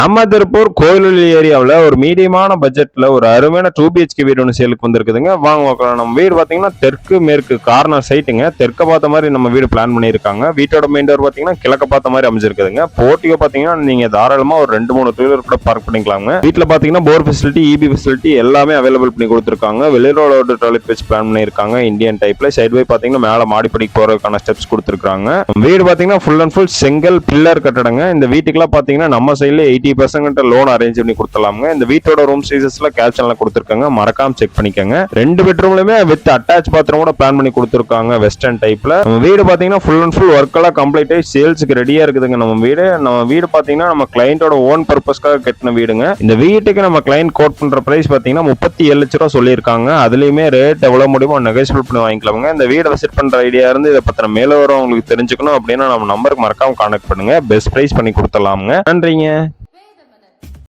நம்ம திருப்பூர் கோயிலூர் ஏரியாவில் ஒரு மீடியமான பட்ஜெட்ல ஒரு அருமையான 2 BHK வீடு ஒன்று சேலுக்கு வந்திருக்குதுங்க. வாங்க பார்க்கலாம். நம்ம வீடு பார்த்தீங்கன்னா தெற்கு மேற்கு கார்னர் சைட்டுங்க. தெற்க பார்த்த மாதிரி நம்ம வீடு பிளான் பண்ணியிருக்காங்க. வீட்டோட மெயின் டோர் பார்த்தீங்கன்னா கிழக்க பார்த்த மாதிரி அமைஞ்சிருக்குதுங்க. போர்ட்டிகோ பார்த்தீங்கன்னா நீங்க தாராளமா ஒரு 2-3 டூவீலர் கூட பார்க் பண்ணிக்கலாங்க. வீட்டில் பார்த்தீங்கன்னா போர் ஃபெசிலிட்டி, EB ஃபெசிலிட்டி எல்லாமே அவைலபிள் பண்ணி கொடுத்துருக்காங்க. வெளிரோட டாய்லெட் வச்சு பிளான் பண்ணியிருக்காங்க. இந்தியன் டைப்ல சைடு பை பார்த்தீங்கன்னா மேலே மாடிப்படிக்கு போறதுக்கான ஸ்டெப்ஸ் கொடுத்துருக்காங்க. வீடு பார்த்தீங்கன்னா ஃபுல் அண்ட் ஃபுல் செங்கல் பில்லர் கட்டடங்க. இந்த வீட்டுக்குலாம் பார்த்தீங்கன்னா நம்ம சைட்ல 80% லோன் அரேஞ்ச் பண்ணி கொடுத்துலாமுங்க. இந்த வீட்டோட ரூம் சைஸஸ்ல கேப்ஷன்ல கொடுத்துருக்காங்க, மறக்காம செக் பண்ணிக்கோங்க. 2 பெட்ரூம்லயுமே வித் அட்டாச் பாத்ரூம் கூட பிளான் பண்ணி கொடுத்துருக்காங்க வெஸ்டர்ன் டைப்ல. நம்ம வீடு பாத்தீங்கன்னா ஃபுல் அண்ட் ஃபுல் ஒர்க் எல்லாம் கம்ப்ளீட் ஆகி சேல்ஸுக்கு ரெடியா இருக்குதுங்க. நம்ம வீடு பாத்தீங்கன்னா நம்ம கிளைண்டோட ஓன் பர்பஸ்க்காக கட்டின வீடுங்க. இந்த வீட்டுக்கு நம்ம கிளைண்ட் கோட் பண்ற பிரைஸ் பாத்தீங்கன்னா 37 லட்சம் ரூபாய் சொல்லியிருக்காங்க. அதுலயுமே ரேட் எவ்வளவு முடியுமோ நெகோசியபிள் பண்ணி வாங்கிக்கலாமுங்க. இந்த வீடை விசிட் பண்ற ஐடியா இருந்து இதை பத்தின மேல வரும் உங்களுக்கு தெரிஞ்சுக்கணும் அப்படின்னா நம்ம நம்பருக்கு மறக்காம கான்டாக்ட் பண்ணுங்க. பெஸ்ட் பிரைஸ் பண்ணி கொடுத்துடலாமுங்க. நன்றிங்க.